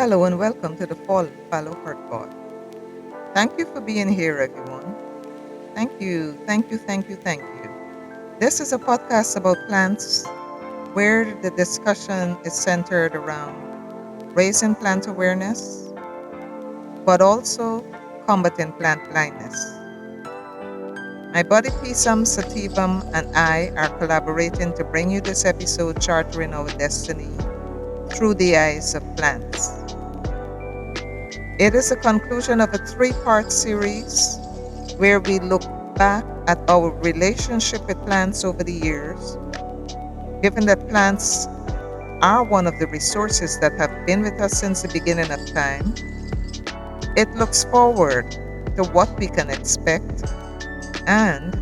Hello and welcome to the Fall and Fallow Pod. Thank you for being here, everyone. Thank you, thank you, thank you, thank you. This is a podcast about plants where the discussion is centered around raising plant awareness, but also combating plant blindness. My buddy Pisum Sativum and I are collaborating to bring you this episode chartering our destiny through the eyes of plants. It is a conclusion of a three-part series where we look back at our relationship with plants over the years, given that plants are one of the resources that have been with us since the beginning of time. It looks forward to what we can expect, and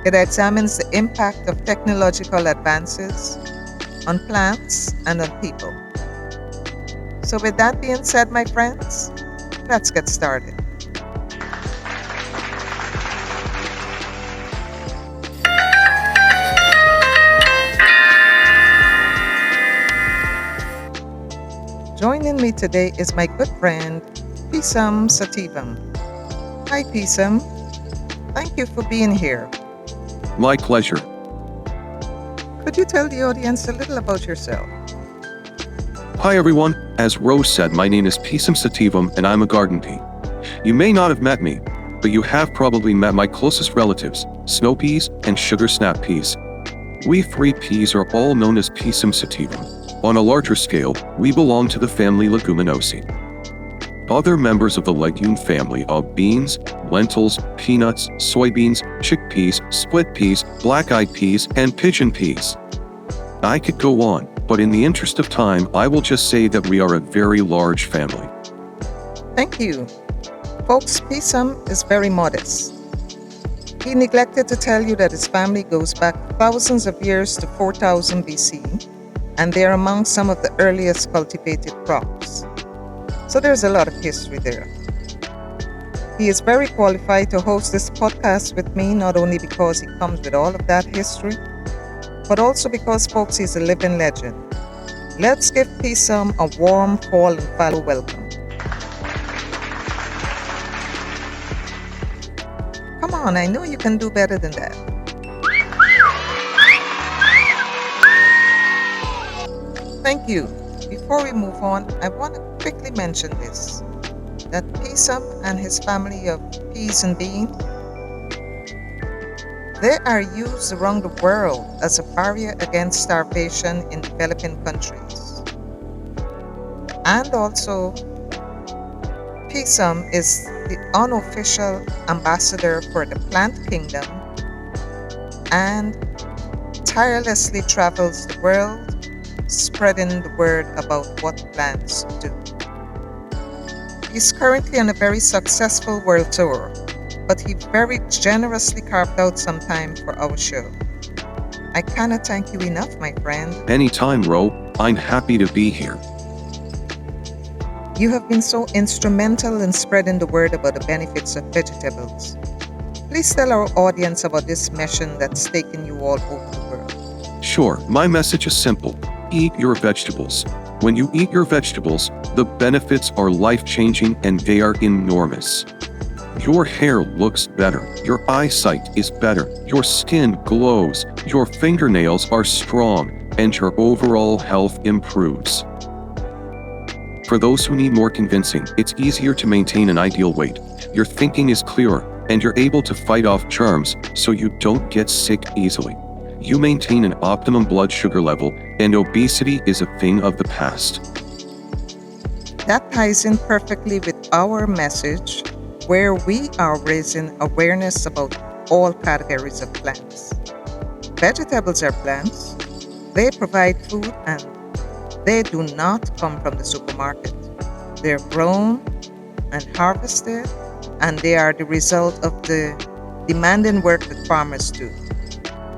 it examines the impact of technological advances on plants and on people. So with that being said, my friends, let's get started. Joining me today is my good friend, Pisum Sativum. Hi, Pisum. Thank you for being here. My pleasure. Could you tell the audience a little about yourself? Hi everyone, as Rose said, my name is Pisum Sativum and I'm a garden pea. You may not have met me, but you have probably met my closest relatives, snow peas and sugar snap peas. We three peas are all known as Pisum Sativum. On a larger scale, we belong to the family Leguminosae. Other members of the legume family are beans, lentils, peanuts, soybeans, chickpeas, split peas, black-eyed peas, and pigeon peas. I could go on, but in the interest of time, I will just say that we are a very large family. Thank you. Folks, Pisum is very modest. He neglected to tell you that his family goes back thousands of years to 4000 BC, and they are among some of the earliest cultivated crops. So there's a lot of history there. He is very qualified to host this podcast with me, not only because he comes with all of that history, but also because, folks, he's a living legend. Let's give Pisum a warm Fall and Fallow welcome. Come on, I know you can do better than that. Thank you. Before we move on, I want to quickly mention this, that Pisum and his family of peas and beans, they are used around the world as a barrier against starvation in developing countries. And also, Pisum is the unofficial ambassador for the plant kingdom and tirelessly travels the world spreading the word about what plants do. He's currently on a very successful world tour, but he very generously carved out some time for our show. I cannot thank you enough, my friend. Anytime, Ro, I'm happy to be here. You have been so instrumental in spreading the word about the benefits of vegetables. Please tell our audience about this mission that's taken you all over the world. Sure, my message is simple. Eat your vegetables. When you eat your vegetables, the benefits are life-changing and they are enormous. Your hair looks better, your eyesight is better, your skin glows, your fingernails are strong, and your overall health improves. For those who need more convincing, it's easier to maintain an ideal weight. Your thinking is clearer, and you're able to fight off germs so you don't get sick easily. You maintain an optimum blood sugar level, and obesity is a thing of the past. That ties in perfectly with our message, where we are raising awareness about all categories of plants. Vegetables are plants. They provide food and they do not come from the supermarket. They're grown and harvested, and they are the result of the demanding work that farmers do.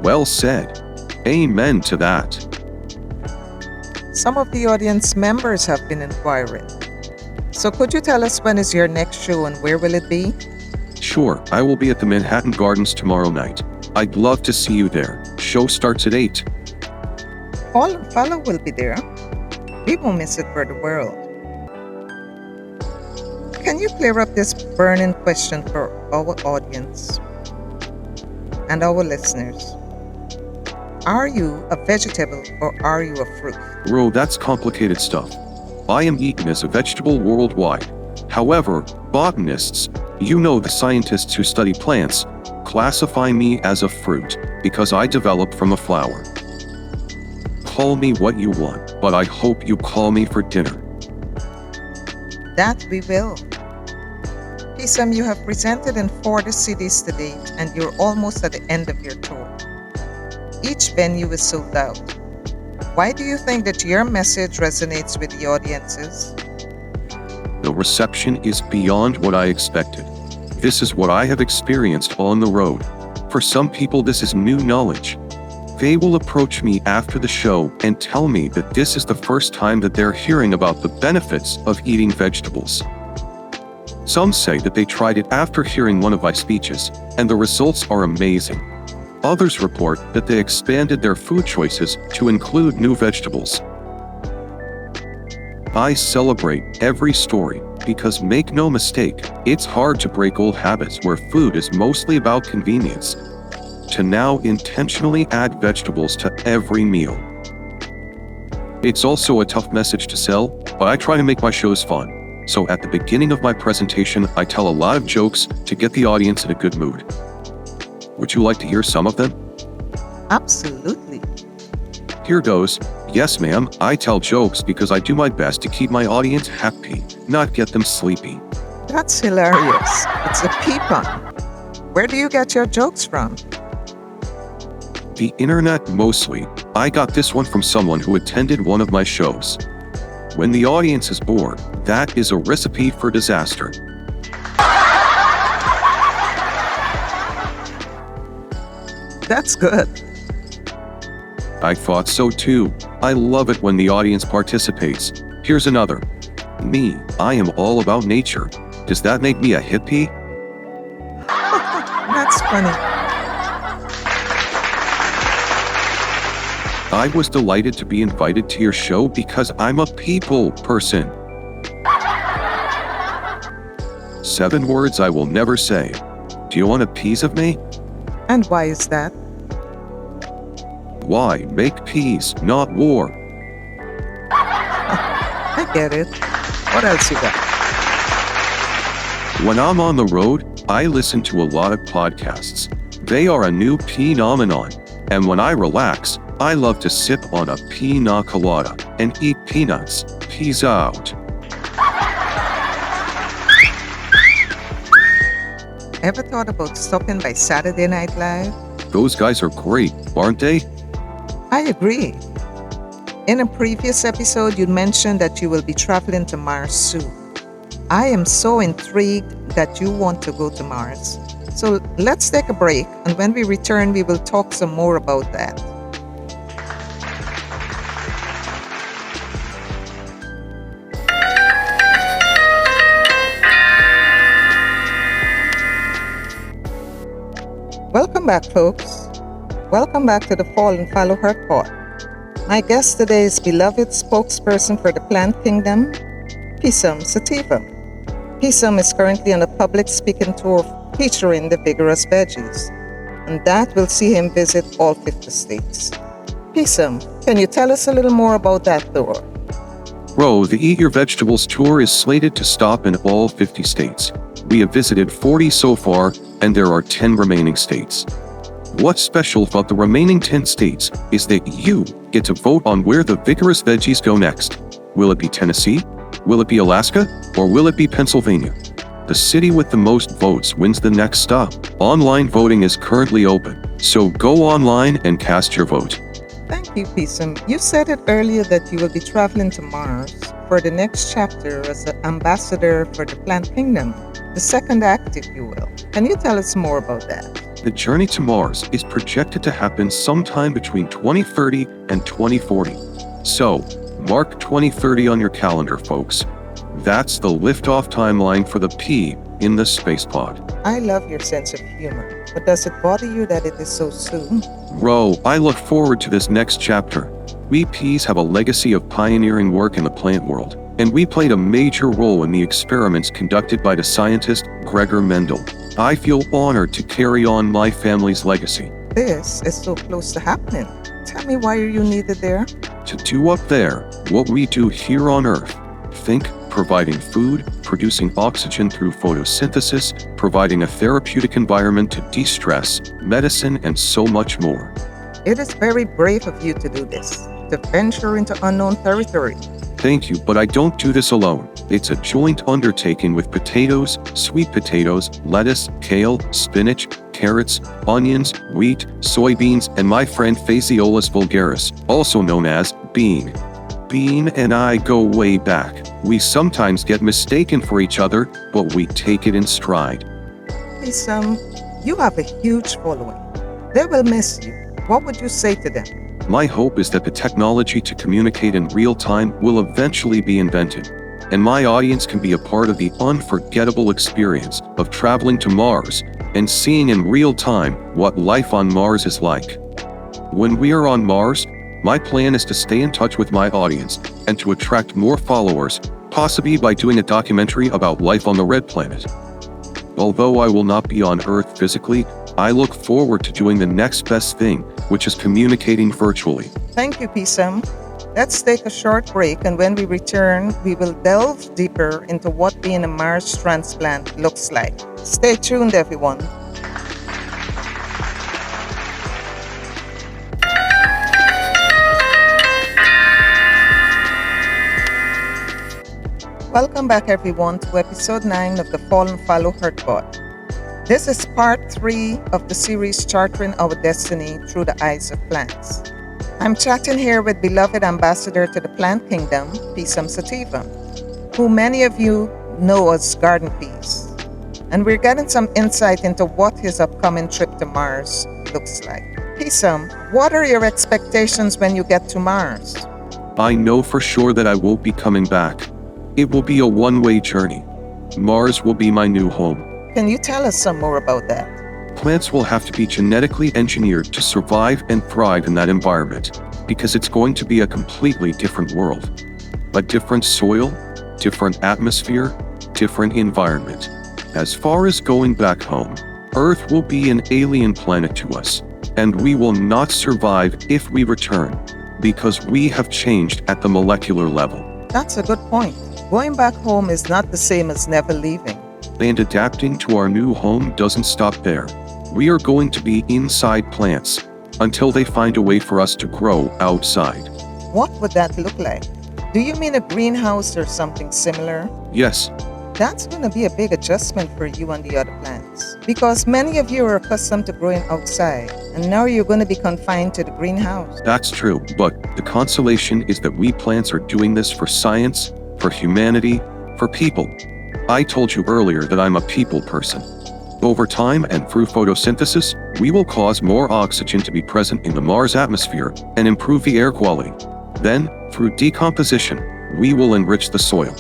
Well said. Amen to that. Some of the audience members have been inquiring. So could you tell us when is your next show and where will it be? Sure, I will be at the Manhattan Gardens tomorrow night. I'd love to see you there. Show starts at 8. Fall and Fallow will be there. We won't miss it for the world. can you clear up this burning question for our audience and our listeners? Are you a vegetable or are you a fruit? Bro, that's complicated stuff. I am eaten as a vegetable worldwide. However, botanists, the scientists who study plants, classify me as a fruit because I developed from a flower. Call me what you want, but I hope you call me for dinner. That we will. Pisum, you have presented in 40 cities to date and you're almost at the end of your tour. Each venue is sold out. Why do you think that your message resonates with the audiences? The reception is beyond what I expected. This is what I have experienced on the road. For some people, this is new knowledge. They will approach me after the show and tell me that this is the first time that they're hearing about the benefits of eating vegetables. Some say that they tried it after hearing one of my speeches, and the results are amazing. Others report that they expanded their food choices to include new vegetables. I celebrate every story because, make no mistake, it's hard to break old habits where food is mostly about convenience, to now intentionally add vegetables to every meal. It's also a tough message to sell, but I try to make my shows fun. So at the beginning of my presentation, I tell a lot of jokes to get the audience in a good mood. Would you like to hear some of them? Absolutely. Here goes. Yes, ma'am, I tell jokes because I do my best to keep my audience happy, not get them sleepy. That's hilarious. It's a pea pun. Where do you get your jokes from? The internet mostly. I got this one from someone who attended one of my shows. When the audience is bored, that is a recipe for disaster. That's good. I thought so too. I love it when the audience participates. Here's another. Me, I am all about nature. Does that make me a hippie? That's funny. I was delighted to be invited to your show because I'm a people person. 7 words I will never say. Do you want a piece of me? And why is that? Why make peace, not war? I get it. What else you got? When I'm on the road, I listen to a lot of podcasts. They are a new phenomenon. And when I relax, I love to sip on a pina colada and eat peanuts. Peace out. Ever thought about stopping by Saturday Night Live? Those guys are great, aren't they? I agree. In a previous episode, you mentioned that you will be traveling to Mars soon. I am so intrigued that you want to go to Mars. So let's take a break, and when we return, we will talk some more about that. Welcome back, folks. Welcome back to the Fall and Fallow Heart Pod. My guest today is beloved spokesperson for the plant kingdom, Pisum Sativum. Pisum is currently on a public speaking tour featuring the vigorous veggies, and that will see him visit all 50 states. Pisum, can you tell us a little more about that tour? Bro, the Eat Your Vegetables tour is slated to stop in all 50 states. We have visited 40 so far, and there are 10 remaining states. What's special about the remaining 10 states is that you get to vote on where the vigorous veggies go next. Will it be Tennessee? Will it be Alaska? Or will it be Pennsylvania? The city with the most votes wins the next stop. Online voting is currently open, so go online and cast your vote. Thank you, Pisum. You said it earlier that you will be traveling to Mars for the next chapter as the ambassador for the plant kingdom, the second act, if you will. Can you tell us more about that? The journey to Mars is projected to happen sometime between 2030 and 2040. So, mark 2030 on your calendar, folks. That's the liftoff timeline for the P in the space pod. I love your sense of humor, but does it bother you that it is so soon? Bro, I look forward to this next chapter. We Ps have a legacy of pioneering work in the plant world, and we played a major role in the experiments conducted by the scientist Gregor Mendel. I feel honored to carry on my family's legacy. This is so close to happening. Tell me why are you needed there? To do up there what we do here on Earth. Think providing food, producing oxygen through photosynthesis, providing a therapeutic environment to de-stress, medicine, and so much more. It is very brave of you to do this, to venture into unknown territory. Thank you, but I don't do this alone. It's a joint undertaking with potatoes, sweet potatoes, lettuce, kale, spinach, carrots, onions, wheat, soybeans, and my friend Phaseolus vulgaris, also known as Bean. Bean and I go way back. We sometimes get mistaken for each other, but we take it in stride. Pisum, you have a huge following. They will miss you. What would you say to them? My hope is that the technology to communicate in real time will eventually be invented, and my audience can be a part of the unforgettable experience of traveling to Mars and seeing in real time what life on Mars is like. When we are on Mars, my plan is to stay in touch with my audience and to attract more followers, possibly by doing a documentary about life on the Red Planet. Although I will not be on Earth physically, I look forward to doing the next best thing, which is communicating virtually. Thank you, Pisum. Let's take a short break, and when we return, we will delve deeper into what being a Mars transplant looks like. Stay tuned, everyone. Welcome back, everyone, to episode 9 of the Fall and Fallow Heartbot. This is part 3 of the series Charting Our Destiny Through the Eyes of Plants. I'm chatting here with beloved ambassador to the plant kingdom, Pisum Sativum, who many of you know as Garden Peas. And we're getting some insight into what his upcoming trip to Mars looks like. Pisum, what are your expectations when you get to Mars? I know for sure that I won't be coming back. It will be a one-way journey. Mars will be my new home. Can you tell us some more about that? Plants will have to be genetically engineered to survive and thrive in that environment, because it's going to be a completely different world. A different soil, different atmosphere, different environment. As far as going back home, Earth will be an alien planet to us, and we will not survive if we return, because we have changed at the molecular level. That's a good point. Going back home is not the same as never leaving. And adapting to our new home doesn't stop there. We are going to be inside plants until they find a way for us to grow outside. What would that look like? Do you mean a greenhouse or something similar? Yes, That's going to be a big adjustment for you and the other plants, because many of you are accustomed to growing outside, and now you're going to be confined to the greenhouse. that's true, but the consolation is that we plants are doing this for science, for humanity, for people. I told you earlier that I'm a people person. Over time and through photosynthesis, we will cause more oxygen to be present in the Mars atmosphere and improve the air quality. Then, through decomposition, we will enrich the soil.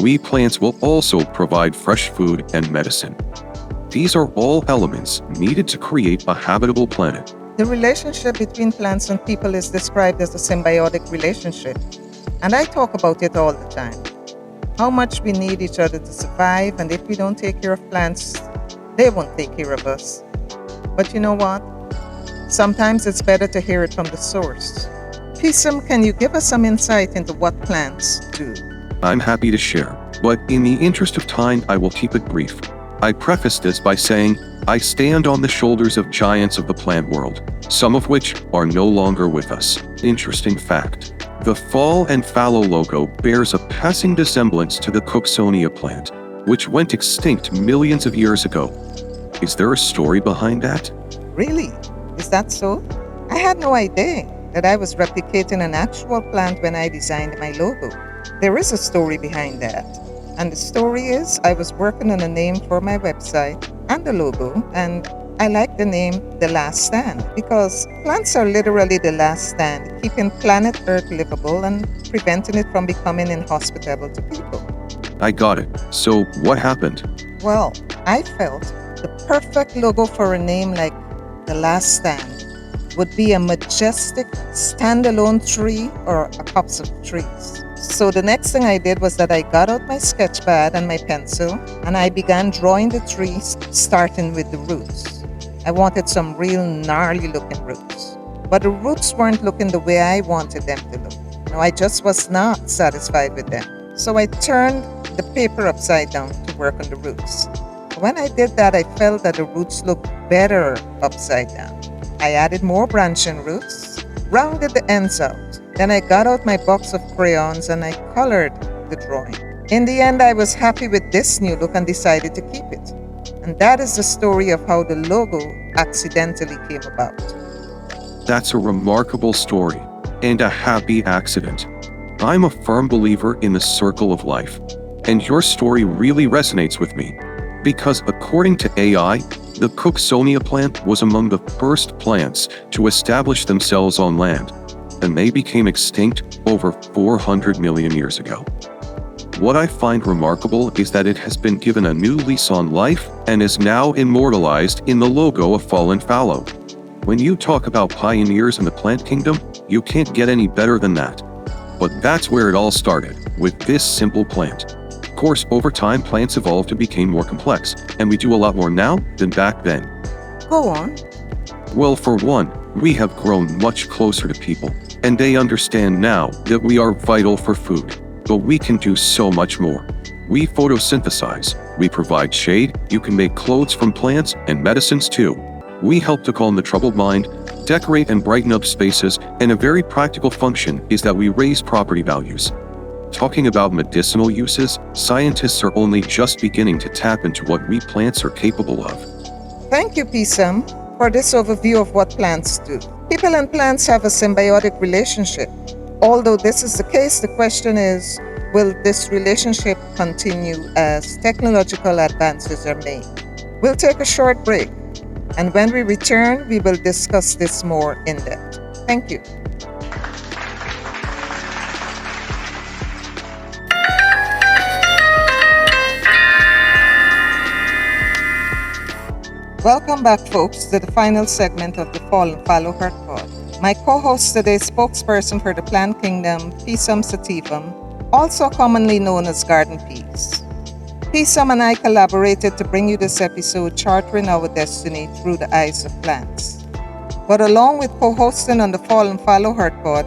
We plants will also provide fresh food and medicine. These are all elements needed to create a habitable planet. The relationship between plants and people is described as a symbiotic relationship, and I talk about it all the time. How much we need each other to survive, and if we don't take care of plants, they won't take care of us. But you know what? Sometimes it's better to hear it from the source. Pisum, can you give us some insight into what plants do? I'm happy to share, but in the interest of time, I will keep it brief. I preface this by saying, I stand on the shoulders of giants of the plant world, some of which are no longer with us. Interesting fact. The Fall and Fallow logo bears a passing resemblance to the Cooksonia plant, which went extinct millions of years ago. Is there a story behind that? Really? Is that so? I had no idea that I was replicating an actual plant when I designed my logo. There is a story behind that. And the story is I was working on a name for my website and the logo, and I like the name The Last Stand because plants are literally the last stand, keeping planet Earth livable and preventing it from becoming inhospitable to people. I got it. So what happened? Well, I felt the perfect logo for a name like The Last Stand would be a majestic standalone tree or a copse of trees. So the next thing I did was that I got out my sketch pad and my pencil and I began drawing the trees, starting with the roots. I wanted some real gnarly looking roots. But the roots weren't looking the way I wanted them to look. No, I just was not satisfied with them. So I turned the paper upside down to work on the roots. When I did that, I felt that the roots looked better upside down. I added more branching roots, rounded the ends out. Then I got out my box of crayons and I colored the drawing. In the end, I was happy with this new look and decided to keep it. And that is the story of how the logo accidentally came about. That's a remarkable story and a happy accident. I'm a firm believer in the circle of life, and your story really resonates with me because according to AI, the Cooksonia plant was among the first plants to establish themselves on land, and they became extinct over 400 million years ago. What I find remarkable is that it has been given a new lease on life and is now immortalized in the logo of Fall and Fallow. When you talk about pioneers in the plant kingdom, you can't get any better than that. But that's where it all started, with this simple plant. Of course, over time, plants evolved and became more complex, and we do a lot more now than back then. Go on. Well, for one, we have grown much closer to people, and they understand now that we are vital for food. But we can do so much more. We photosynthesize, we provide shade, you can make clothes from plants and medicines too. We help to calm the troubled mind, decorate and brighten up spaces, and a very practical function is that we raise property values. Talking about medicinal uses, scientists are only just beginning to tap into what we plants are capable of. Thank you, Pisum, for this overview of what plants do. People and plants have a symbiotic relationship. Although this is the case, the question is, will this relationship continue as technological advances are made? We'll take a short break, and when we return, we will discuss this more in depth. Thank you. Welcome back, folks, to the final segment of the Fall and Fallow Heart Pod. My co-host today, spokesperson for the plant kingdom, Pisum Sativum, also commonly known as garden peas. Pisum and I collaborated to bring you this episode, charting our destiny through the eyes of plants. But along with co-hosting on the Fall and Fallow Heart Pod,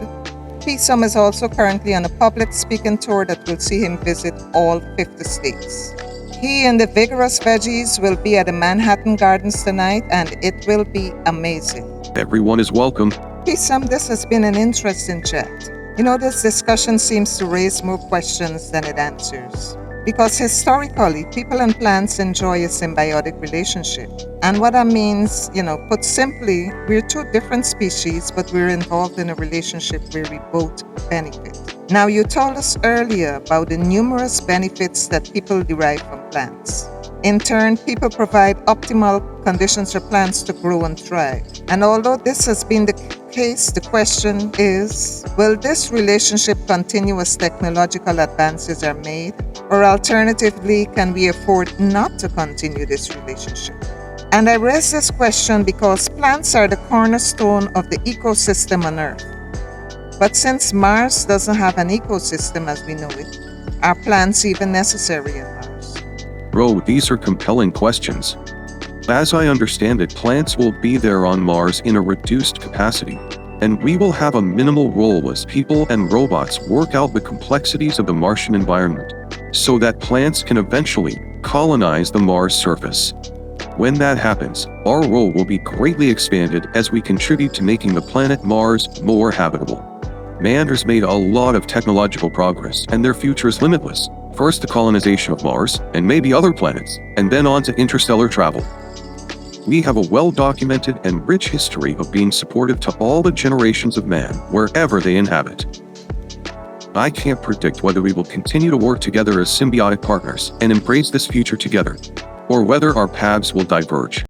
Pisum is also currently on a public speaking tour that will see him visit all 50 states. He and the vigorous veggies will be at the Manhattan Gardens tonight, and it will be amazing. Everyone is welcome. Pisum, this has been an interesting chat. You know, this discussion seems to raise more questions than it answers. Because historically, people and plants enjoy a symbiotic relationship. And what that means, put simply, we're two different species, but we're involved in a relationship where we both benefit. Now, you told us earlier about the numerous benefits that people derive from plants. In turn, people provide optimal conditions for plants to grow and thrive. And although this has been the case, the question is, will this relationship continue as technological advances are made? Or alternatively, can we afford not to continue this relationship? And I raise this question because plants are the cornerstone of the ecosystem on Earth. But since Mars doesn't have an ecosystem as we know it, are plants even necessary on Mars? Bro, these are compelling questions. As I understand it, plants will be there on Mars in a reduced capacity, and we will have a minimal role as people and robots work out the complexities of the Martian environment, so that plants can eventually colonize the Mars surface. When that happens, our role will be greatly expanded as we contribute to making the planet Mars more habitable. Man has made a lot of technological progress, and their future is limitless. First the colonization of Mars, and maybe other planets, and then on to interstellar travel. We have a well-documented and rich history of being supportive to all the generations of man, wherever they inhabit. I can't predict whether we will continue to work together as symbiotic partners and embrace this future together, or whether our paths will diverge.